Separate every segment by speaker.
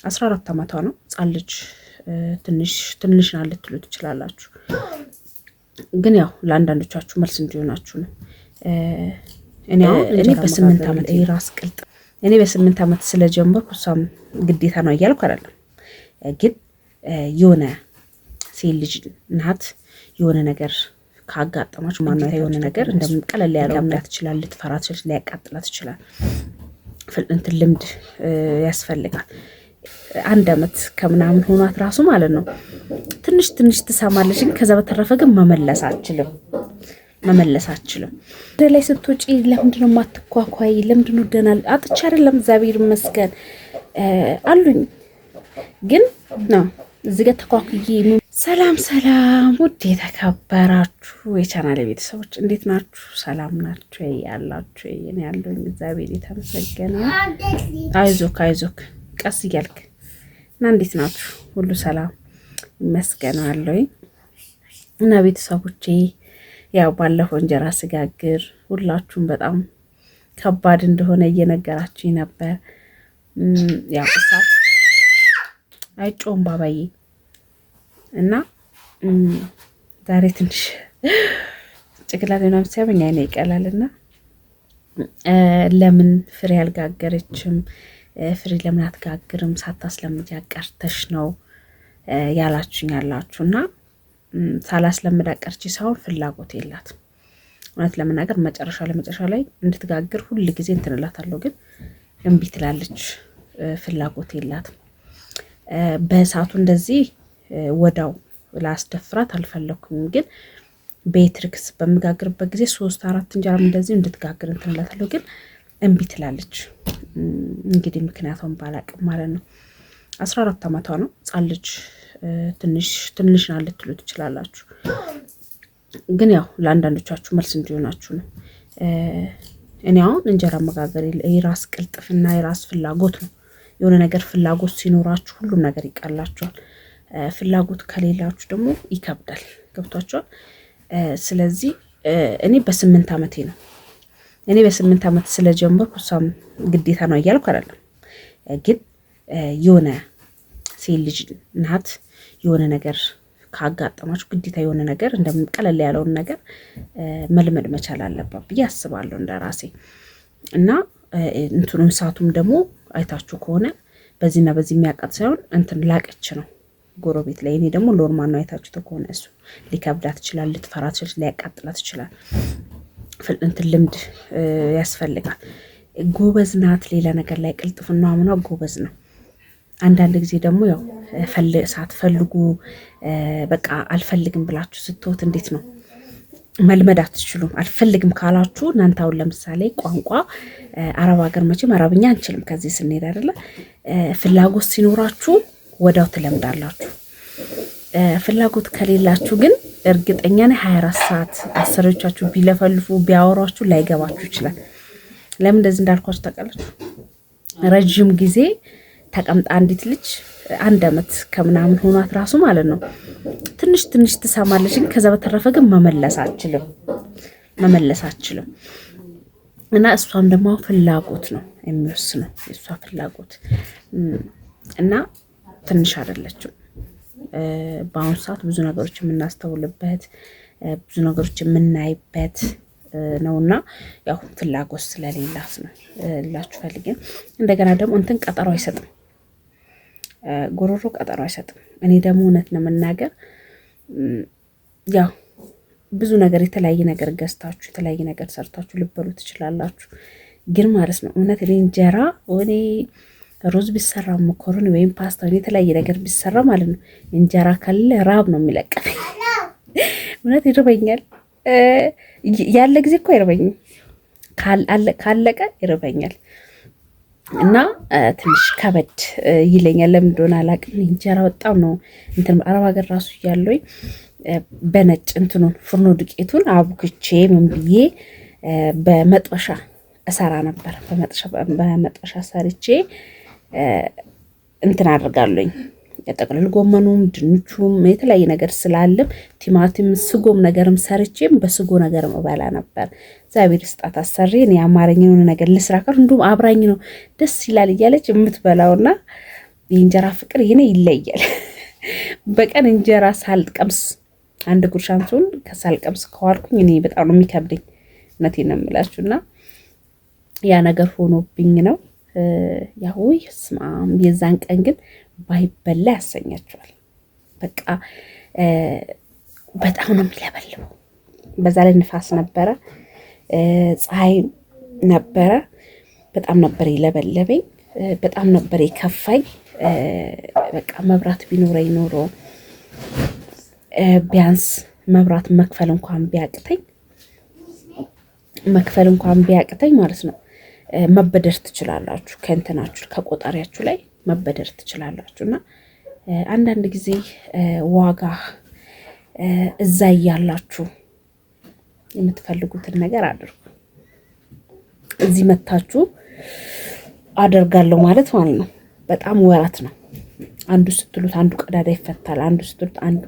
Speaker 1: 14 ዓመቷ ነው። ህጻን ልጅ ትንሽ ናት ልትሉ ትችላላችሁ፣ ግን ያው ለአንዳንዶቻችሁ መልስ እንዲሆናችሁ ነው። እኔ በ8 ዓመት የራስ ቅልጥ እኔ በ8 ዓመት ስለጀመርኩ እሷም ግዴታ ነው እያልኩ አይደለም፣ ግን የሆነ ሴት ልጅ ናት የሆነ ነገር ካጋጠማችሁ ማንነት የሆነ ነገር እንደምቀለል ያጋምዳት ይችላል፣ ልትፈራ ትችላለች፣ ሊያቃጥላት ይችላል። እንትን ልምድ ያስፈልጋል። 1 ዓመት ከምናምን ሆኗት ራሱ ማለት ነው ትንሽ ትሰማለች፣ ግን ከዛ በተረፈ ግን መመለስ አችልም። ወደ ላይ ስትወጪ ለምንድነው የማትኳኳይ? ለምንድነው ደናል አጥቻ አይደለም፣ እግዚአብሔር ይመስገን አሉኝ፣ ግን ነው እዚህ ጋር ተኳኩዬ። ሰላም ውድ የተከበራችሁ የቻናሌ ቤተሰቦች እንዴት ናችሁ? ሰላም ናችሁ ያላችሁ? እኔ ያለሁኝ እግዚአብሔር የተመሰገነ። አይዞክ ቀስ እያልክ እና እንዴት ናችሁ? ሁሉ ሰላም ይመስገን አለሁኝ። እና ቤተሰቦቼ ያው ባለፈው እንጀራ ስጋግር ሁላችሁም በጣም ከባድ እንደሆነ እየነገራችሁኝ ነበር። ያው እሳት አይጮም ባባዬ እና ዛሬ ትንሽ ጭቅላት ምናምን ሲያመኝ አይኔ ይቀላልና ለምን ፍሬ አልጋገረችም? ፍሬ ለምን አትጋግርም? ሳታስለምጃ ቀርተሽ ነው ያላችሁኝ ያላችሁ እና ሳላስለምዳ ቀርቼ ሳይሆን ፍላጎት የላትም። እውነት ለመናገር መጨረሻ ላይ እንድትጋግር ሁል ጊዜ እንትንላታለሁ፣ ግን እምቢ ትላለች። ፍላጎት የላትም። በእሳቱ እንደዚህ ወዳው ላስደፍራት አልፈለኩም፣ ግን ቤትሪክስ በምጋግርበት ጊዜ 3-4 እንጀራም እንደዚህ እንድትጋግር እንትንላታለሁ፣ ግን እምቢ ትላለች። እንግዲህ ምክንያቱም ባላቅም ማለት ነው። 14 ዓመቷ ነው። ህጻን ልጅ ትንሽ ናት ልትሉ ትችላላችሁ፣ ግን ያው ለአንዳንዶቻችሁ መልስ እንዲሆናችሁ ነው። እኔ አሁን እንጀራ መጋገር የራስ ቅልጥፍና የራስ ፍላጎት ነው። የሆነ ነገር ፍላጎት ሲኖራችሁ ሁሉም ነገር ይቀላችኋል። ፍላጎት ከሌላችሁ ደግሞ ይከብዳል። ገብቷችኋል? ስለዚህ እኔ በ8 ዓመቴ ነው። እኔ በ8 ዓመት ስለጀመርኩ እሷም ግዴታ ነው እያልኩ አይደለም፣ ግን የሆነ ሴት ልጅ ናት የሆነ ነገር ካጋጠማችሁ ግዴታ የሆነ ነገር እንደምቀለል ያለውን ነገር መልመድ መቻል አለባት ብዬ አስባለሁ እንደራሴ። እና እንትኑን እሳቱም ደግሞ አይታችሁ ከሆነ በዚህና በዚህ የሚያቃጥ ሳይሆን እንትን ላቀች ነው ጎረቤት ላይ። እኔ ደግሞ ኖርማል ነው። አይታችሁ ከሆነ እሱ ሊከብዳት ይችላል፣ ልትፈራ ትችላለች፣ ሊያቃጥላት ይችላል። እንትን ልምድ ያስፈልጋል። ጎበዝ ናት ሌላ ነገር ላይ ቅልጥፍና ምኗ ጎበዝ ነው። አንዳንድ ጊዜ ደግሞ ያው ሳትፈልጉ በቃ አልፈልግም ብላችሁ ስትወት እንዴት ነው መልመድ አትችሉም። አልፈልግም ካላችሁ እናንተ አሁን ለምሳሌ ቋንቋ አረብ ሀገር መቼም አረብኛ አንችልም ከዚህ ስንሄድ አይደለ? ፍላጎት ሲኖራችሁ ወዳው ትለምዳላችሁ። ፍላጎት ከሌላችሁ ግን እርግጠኛ ነኝ 24 ሰዓት አሰሪዎቻችሁ ቢለፈልፉ ቢያወሯችሁ ላይገባችሁ ይችላል። ለምን እንደዚህ እንዳልኳችሁ ታውቃላችሁ? ረጅም ጊዜ ተቀምጣ አንዲት ልጅ 1 ዓመት ከምናምን ሆኗት ራሱ ማለት ነው ትንሽ ትሰማለች፣ ግን ከዛ በተረፈ ግን መመለስ አችልም። እና እሷም ደግሞ ፍላጎት ነው የሚወስነው፣ የእሷ ፍላጎት እና ትንሽ አይደለችም። በአሁኑ ሰዓት ብዙ ነገሮች የምናስተውልበት ብዙ ነገሮች የምናይበት ነውና ያው ፍላጎት ስለሌላት ነው ላችሁ ፈልጌ። እንደገና ደግሞ እንትን ቀጠሮ አይሰጥም፣ ጎሮሮ ቀጠሮ አይሰጥም። እኔ ደግሞ እውነት ነው መናገር ያው ብዙ ነገር የተለያየ ነገር ገዝታችሁ የተለያየ ነገር ሰርታችሁ ልበሉ ትችላላችሁ፣ ግን ማለት ነው እውነት እኔ እንጀራ ወኔ ሩዝ ቢሰራ መኮረኒ ወይም ፓስታ ወይ የተለያየ ነገር ቢሰራ ማለት ነው እንጀራ ካለ ራብ ነው የሚለቀኝ። እውነት ይርበኛል። ያለ ጊዜ እኮ አይርበኝም፣ ካለቀ ይርበኛል። እና ትንሽ ከበድ ይለኛል። ለምን እንደሆነ አላውቅም። እንጀራ በጣም ነው እንትን አረብ ሀገር ራሱ ያለው በነጭ እንትኑን ፍርኖ ዱቄቱን አቡክቼ ምን ብዬ በመጥበሻ እሰራ ነበር። በመጥበሻ ሰርቼ እንትን አድርጋለኝ። የጠቅልል ጎመኑም ድንቹም የተለያየ ነገር ስላለም ቲማቲም ስጎም ነገርም ሰርቼም በስጎ ነገር መባላ ነበር። እግዚአብሔር ይስጣት አሰሪን ያማረኝ የሆነ ነገር ልስራ ካል እንዱም አብራኝ ነው ደስ ይላል እያለች የምትበላውና የእንጀራ ፍቅር የኔ ይለያል። በቀን እንጀራ ሳልቀምስ አንድ ጉርሻን ሲሆን ከሳልቀምስ ከዋልኩኝ እኔ በጣም ነው የሚከብደኝ። እውነቴን ነው የምላችሁና ያ ነገር ሆኖብኝ ነው። ያው ስማም የዛን ቀን ግን ባይበላ ያሰኛቸዋል። በቃ በጣም ነው የሚለበልበው። በዛ ላይ ንፋስ ነበረ፣ ፀሐይ ነበረ። በጣም ነበር የለበለበኝ፣ በጣም ነበር የከፋኝ። በቃ መብራት ቢኖረኝ ኖሮ ቢያንስ መብራት መክፈል እንኳን ቢያቅተኝ ማለት ነው መበደር ትችላላችሁ። ከእንትናችሁ ከቆጣሪያችሁ ላይ መበደር ትችላላችሁ። እና አንዳንድ ጊዜ ዋጋ እዛ እያላችሁ የምትፈልጉትን ነገር አድርጉ። እዚህ መታችሁ አደርጋለሁ ማለት ነው በጣም ወራት ነው። አንዱ ስትሉት አንዱ ቀዳዳ ይፈታል፣ አንዱ ስትሉት አንዱ።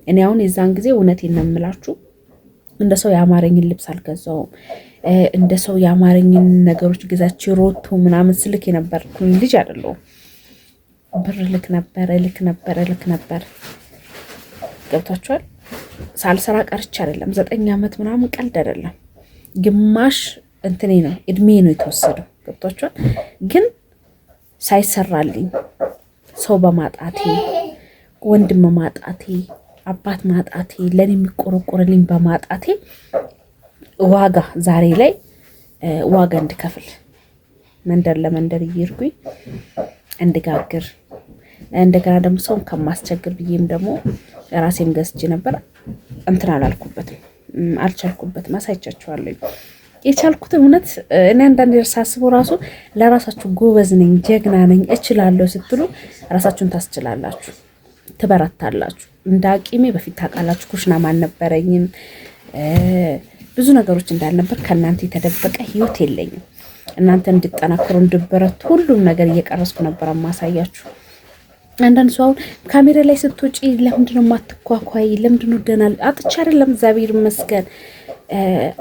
Speaker 1: እኔ አሁን የዛን ጊዜ እውነቴን ነው የምላችሁ እንደ ሰው ያማረኝን ልብስ አልገዛውም። እንደ ሰው ያማረኝን ነገሮች ገዛች ሮቶ ምናምን ስልክ የነበርኩኝ ልጅ አይደለሁም። ብር ልክ ነበር። ገብቷችኋል? ሳልሰራ ቀርቼ አይደለም። 9 ዓመት ምናምን ቀልድ አይደለም። ግማሽ እንትኔ ነው እድሜ ነው የተወሰደው። ገብቷችኋል? ግን ሳይሰራልኝ ሰው በማጣቴ ወንድም ማጣቴ አባት ማጣቴ ለኔ የሚቆረቆርልኝ በማጣቴ ዋጋ ዛሬ ላይ ዋጋ እንድከፍል መንደር ለመንደር እየሄድኩኝ እንድጋግር እንደገና ደግሞ ሰውን ከማስቸግር ብዬም ደግሞ ራሴም ገዝቼ ነበር። እንትን አላልኩበትም፣ አልቻልኩበትም። አሳይቻችኋለሁ የቻልኩትን እውነት። እኔ አንዳንዴ ሳስበው ራሱ ለራሳችሁ ጎበዝ ነኝ ጀግና ነኝ እችላለሁ ስትሉ ራሳችሁን ታስችላላችሁ፣ ትበረታላችሁ። እንደ አቂሜ በፊት ታውቃላችሁ ኩሽናም አልነበረኝም፣ ብዙ ነገሮች እንዳልነበር ከእናንተ የተደበቀ ህይወት የለኝም። እናንተ እንድጠናክሩ እንድበረቱ ሁሉም ነገር እየቀረስኩ ነበር ማሳያችሁ። አንዳንድ ሰው አሁን ካሜራ ላይ ስትወጪ ለምንድነው የማትኳኳይ? ለምንድነው ደህና አጥቻ አይደለም፣ እግዚአብሔር ይመስገን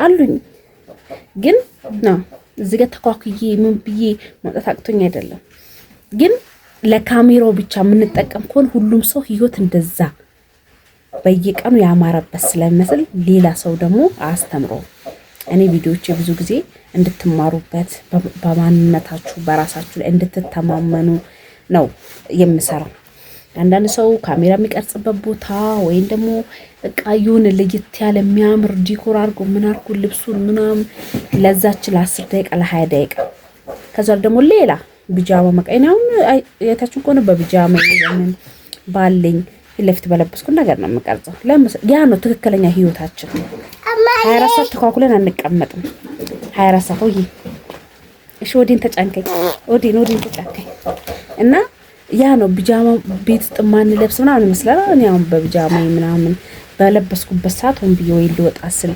Speaker 1: አሉኝ። ግን ነው እዚህ ጋር ተኳኩዬ ምን ብዬ መውጣት አቅቶኝ አይደለም። ግን ለካሜራው ብቻ የምንጠቀም ከሆነ ሁሉም ሰው ህይወት እንደዛ በየቀኑ ያማረበት ስለሚመስል ሌላ ሰው ደግሞ አስተምረው። እኔ ቪዲዮቼ ብዙ ጊዜ እንድትማሩበት በማንነታችሁ በራሳችሁ ላይ እንድትተማመኑ ነው የምሰራው። አንዳንድ ሰው ካሜራ የሚቀርጽበት ቦታ ወይም ደግሞ በቃ ይሁን ለየት ያለ የሚያምር ዲኮር አድርጎ ምን አድርጎ ልብሱን ምናምን ለዛች ለ10 ደቂቃ ለ20 ደቂቃ ከዛ ደግሞ ሌላ ቢጃማ መቀይናውን የታችሁ ቆነ በቢጃማ ይዘን ባለኝ ለፍት በለበስኩ ነገር ነው የምቀርጸው። ያ ነው ትክክለኛ ህይወታችን። 24 ሰዓት ተኳኩለን አንቀመጥም። 24 ሰዓት ወይ እሺ ወዲን ተጫንከኝ ወዲን ተጫንከኝ እና ያ ነው ቢጃማ ቤት ውስጥ ማንለብስ ምናምን ይመስላል። እኔ አሁን በቢጃማ ምናምን በለበስኩበት ሰዓት ሆን ብዬ ወይ ልወጣ ስል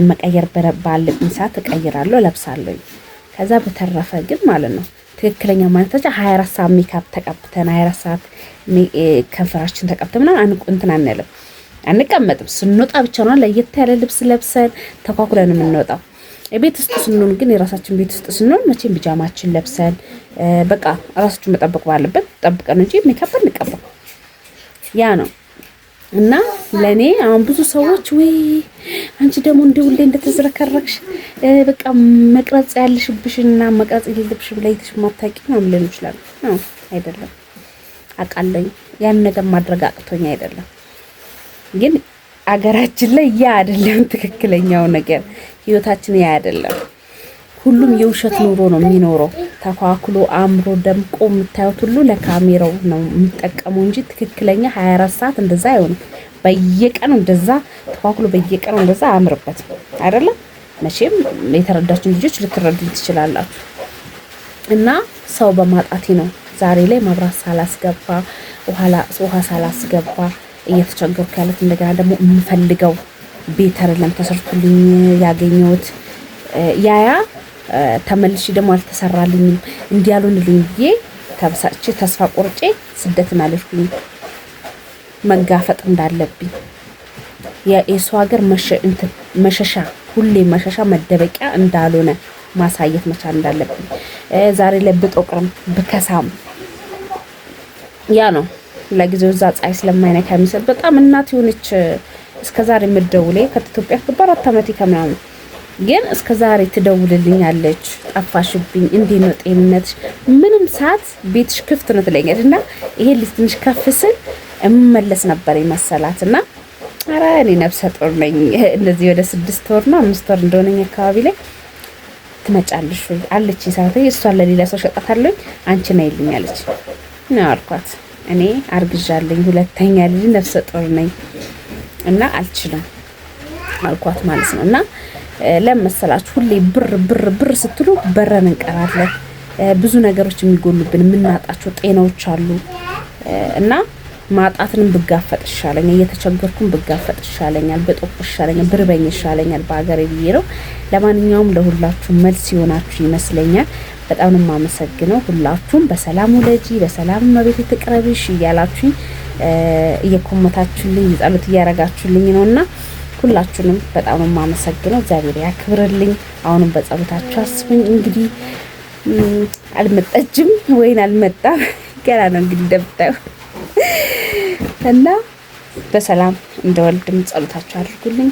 Speaker 1: መቀየር ባለብኝ ሰዓት እቀይራለሁ፣ ለብሳለሁ። ከዛ በተረፈ ግን ማለት ነው ትክክለኛ ማለታችን 24 ሰዓት ሜካፕ ተቀብተን 24 ሰዓት ከንፈራችን ተቀብተን ምናምን እንትን አንልም፣ አንቀመጥም። ስንወጣ ብቻ ነው ለየት ያለ ልብስ ለብሰን ተኳኩለን የምንወጣው። ቤት ውስጥ ስንሆን ግን የራሳችን ቤት ውስጥ ስንሆን መቼም ቢጃማችን ለብሰን በቃ ራሳችን መጠበቅ ባለበት ጠብቀን እንጂ ሜካፕ አንቀባም። ያ ነው እና ለኔ አሁን ብዙ ሰዎች ወይ አንቺ ደግሞ እንደ ሁሌ እንደተዝረከረክሽ በቃ መቅረጽ ያለሽብሽና መቅረጽ የሌለብሽ ላይ ተሽማታቂ ነው ሊሆን ይችላል። ነው አይደለም? አቃለኝ ያን ነገር ማድረግ አቅቶኝ አይደለም። ግን አገራችን ላይ ያ አይደለም ትክክለኛው ነገር። ህይወታችን ያ አይደለም። ሁሉም የውሸት ኑሮ ነው የሚኖረው። ተኳኩሎ አምሮ ደምቆ የምታዩት ሁሉ ለካሜራው ነው የሚጠቀመው እንጂ ትክክለኛ 24 ሰዓት እንደዛ አይሆንም። በየቀኑ እንደዛ ተኳኩሎ በየቀኑ እንደዛ አያምርበትም አይደለም። መቼም የተረዳችሁ ልጆች ልትረዱ ትችላላችሁ። እና ሰው በማጣቴ ነው ዛሬ ላይ መብራት ሳላስገባ ውሃ ሳላስገባ እየተቸገርኩ ያለት። እንደገና ደግሞ የምፈልገው ቤት አይደለም ተሰርቶልኝ ያገኘሁት ያያ ተመልሼ ደግሞ አልተሰራልኝም እንዲያሉንልኝ ብዬ ተበሳጭቼ ተስፋ ቆርጬ ስደትን አልኩኝ። መጋፈጥ እንዳለብኝ የኤሱ ሀገር መሸሻ ሁሌ መሸሻ መደበቂያ እንዳልሆነ ማሳየት መቻል እንዳለብኝ ዛሬ ላይ ብጦቅርም ብከሳም ያ ነው ለጊዜው እዛ ፀሐይ ስለማይነካ የሚሰጥ በጣም እናት የሆነች እስከዛሬ የምትደውለኝ ከኢትዮጵያ ከ4 ዓመቴ ከምናምን ግን እስከዛሬ ትደውልልኛለች። ጠፋሽብኝ፣ እንዴት ነው ጤንነትሽ? ምንም ሰዓት ቤትሽ ክፍት ነው ትለኛለች። እና ይሄ ልጅ ትንሽ ከፍ ስል እመለስ ነበር መሰላት እና ኧረ እኔ ነፍሰ ጡር ነኝ እንደዚህ ወደ 6 ወር ነው 5 ወር እንደሆነኝ አካባቢ ላይ ትመጫለሽ ወይ አለች ሰዓት እሷን ለሌላ ሰው ሸጣታለሁ አንቺ ነይልኝ አለች ነው አልኳት። እኔ አርግዣለኝ ሁለተኛ ልጅ ነፍሰ ጡር ነኝ እና አልችልም አልኳት ማለት ነው። እና ለመሰላችሁ ሁሌ ብር ስትሉ በረን እንቀራለን። ብዙ ነገሮች የሚጎሉብን የምናጣቸው ጤናዎች አሉ እና ማጣትንም ብጋፈጥ ይሻለኛል፣ እየተቸገርኩም ብጋፈጥ ይሻለኛል፣ በጦቅ ይሻለኛል፣ ብርበኝ ይሻለኛል በአገሬ ብዬ ነው። ለማንኛውም ለሁላችሁ መልስ ይሆናችሁ ይመስለኛል። በጣም ነው የማመሰግነው። ሁላችሁም በሰላም ወለጂ፣ በሰላም መቤት ተቀረብሽ እያላችሁኝ እየኮመታችሁልኝ ጸሎት እያረጋችሁልኝ ነውና ሁላችሁንም በጣም ነው የማመሰግነው። እግዚአብሔር ያክብርልኝ። አሁንም በጸሎታችሁ አስቡኝ። እንግዲህ አልመጣችም ወይን አልመጣም ገና ነው እንግዲህ ደብታው እና በሰላም እንደወልድም ጸሎታችሁ አድርጉልኝ።